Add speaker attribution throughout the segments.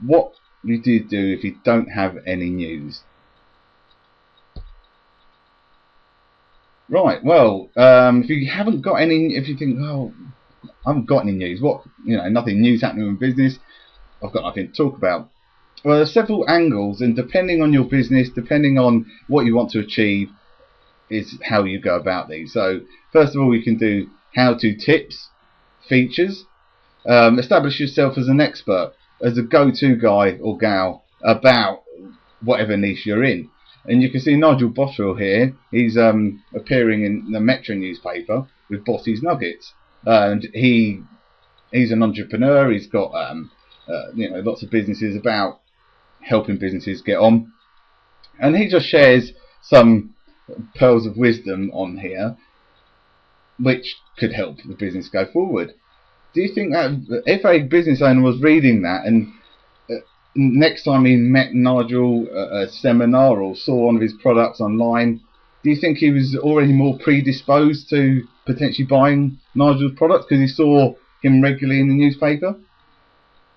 Speaker 1: what you do if you don't have any news. Right, well, if you haven't got any, if you think, oh, I haven't got any news, what, nothing news happening in business, I've got nothing to talk about. Well, there's several angles, and depending on your business, depending on what you want to achieve, is how you go about these. So, first of all, you can do how-to tips, features, establish yourself as an expert, as a go-to guy or gal about whatever niche you're in. And you can see Nigel Botterill here. He's appearing in the Metro newspaper with Bossy's Nuggets, and he's an entrepreneur. He's got lots of businesses about helping businesses get on, and he just shares some pearls of wisdom on here, which could help the business go forward. Do you think that if a business owner was reading that and next time he met Nigel at a seminar or saw one of his products online, do you think he was already more predisposed to potentially buying Nigel's products because he saw him regularly in the newspaper?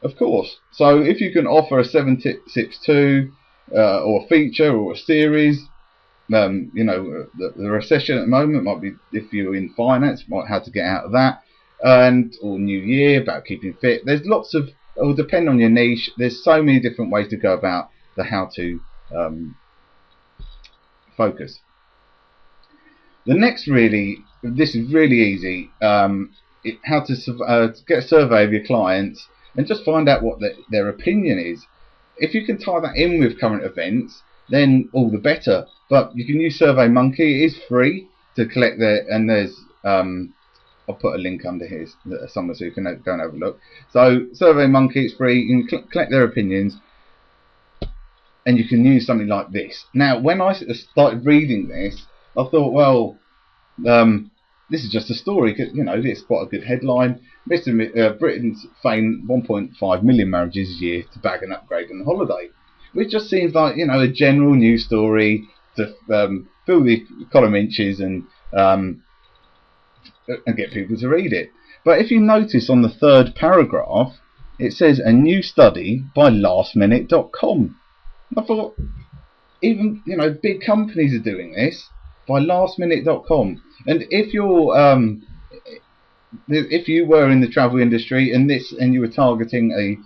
Speaker 1: Of course. So if you can offer a 762 or a feature or a series, the recession at the moment might be, if you're in finance, might how to get out of that, or New Year, about keeping fit. There's lots of, it will depend on your niche. There's so many different ways to go about the how to focus. The next this is really easy. How to get a survey of your clients and just find out what their opinion is. If you can tie that in with current events, then all the better. But you can use SurveyMonkey. It is free to collect and there's I'll put a link under here somewhere so you can go and have a look. So SurveyMonkey is free. You can collect their opinions, and you can use something like this. Now, when I started reading this, I thought, well, this is just a story. It's quite a good headline. Britain's feign 1.5 million marriages a year to bag an upgrade on holiday, which just seems like a general news story to fill the column inches and get people to read it. But if you notice on the third paragraph, it says a new study by lastminute.com. I thought, even big companies are doing this by lastminute.com. And if you were in the travel industry and you were targeting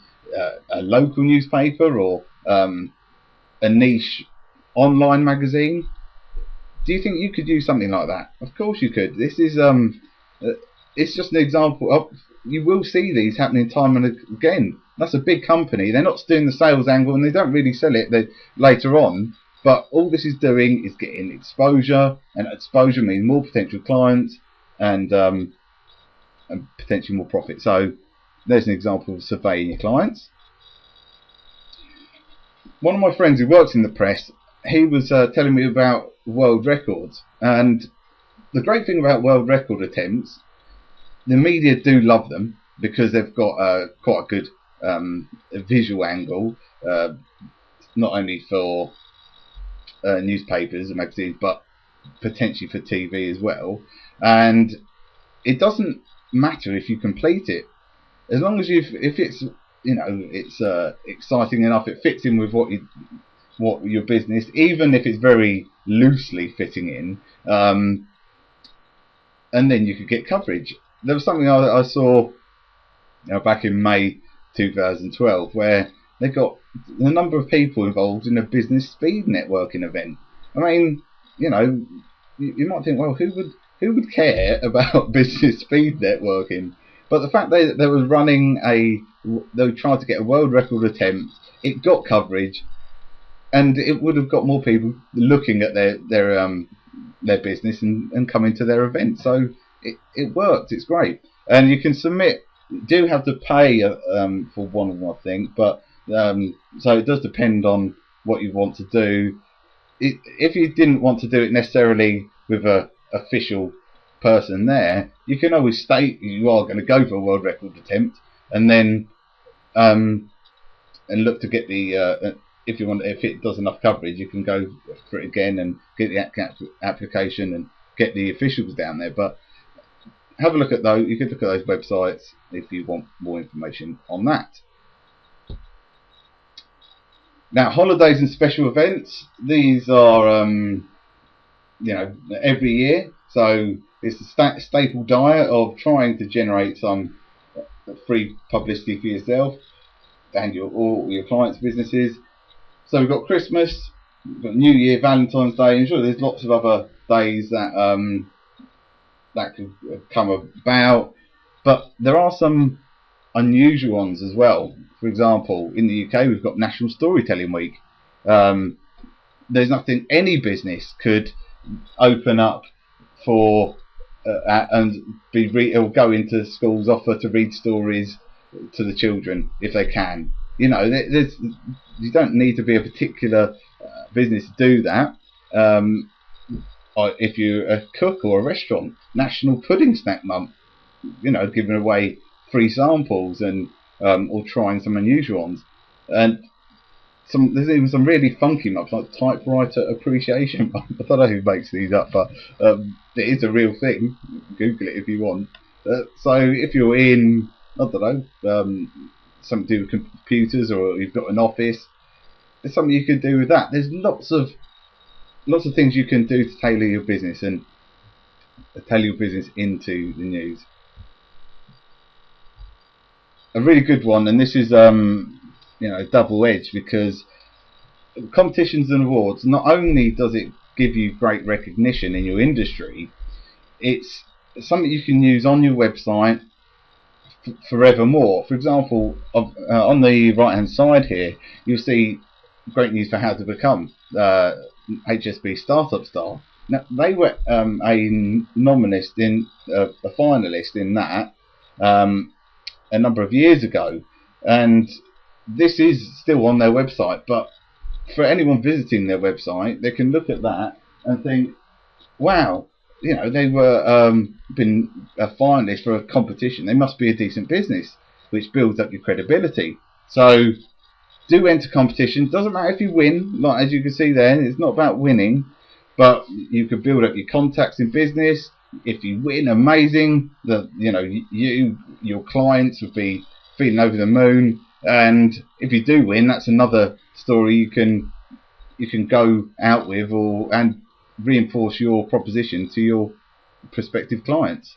Speaker 1: a local newspaper or a niche online magazine, do you think you could use something like that? Of course you could. This is it's just an example of, you will see these happening time and again. That's a big company. They're not doing the sales angle and they don't really sell it later on. But all this is doing is getting exposure, and exposure means more potential clients and potentially more profit. So there's an example of surveying your clients. One of my friends who works in the press, he was telling me about world records, and the great thing about world record attempts, the media do love them because they've got quite a good visual angle, not only for newspapers and magazines, but potentially for TV as well. And it doesn't matter if you complete it, as long as if it's it's exciting enough, it fits in with what your business, even if it's very loosely fitting in, and then you could get coverage. There was something I saw back in May 2012 where they got the number of people involved in a business speed networking event. I mean, you might think, well, who would care about business speed networking? But the fact that they were running they were trying to get a world record attempt, it got coverage, and it would have got more people looking at their business and coming to their event. So it worked. It's great, and you can submit. You do have to pay for one of them, I think, but so it does depend on what you want to do. If you didn't want to do it necessarily with a official person there, you can always state you are going to go for a world record attempt, and then and look to get the if it does enough coverage, you can go for it again and get the application and get the officials down there. But have a look at those. You could look at those websites if you want more information on that. Now, holidays and special events, these are every year, so it's a staple diet of trying to generate some free publicity for yourself and all your clients' businesses. So we've got Christmas, we've got New Year, Valentine's Day, and sure there's lots of other days that that could come about, but there are some unusual ones as well. For example, in the UK we've got National Storytelling Week. There's nothing any business could open up for and or go into schools, offer to read stories to the children if they can. You don't need to be a particular business to do that. If you're a cook or a restaurant, National Pudding Snack Month, giving away free samples and or trying some unusual ones. And there's even some really funky months, like Typewriter Appreciation Month. I don't know who makes these up, but it is a real thing. Google it if you want. So if you're in, I don't know, something to do with computers, or you've got an office, there's something you can do with that. There's lots of things you can do to tailor your business and tailor your business into the news. A really good one, and this is double-edged, because competitions and awards, not only does it give you great recognition in your industry, it's something you can use on your website forevermore. For example, on the right hand side here, you'll see great news for how to become HSB Startup Star. Now, they were a finalist in that a number of years ago, and this is still on their website. But for anyone visiting their website, they can look at that and think, wow, they were been a finalist for a competition. They must be a decent business, which builds up your credibility. So do enter competition. Doesn't matter if you win. Like, as you can see there, it's not about winning, but you could build up your contacts in business. If you win, amazing. Your clients would be feeling over the moon. And if you do win, that's another story you can go out with and reinforce your proposition to your prospective clients.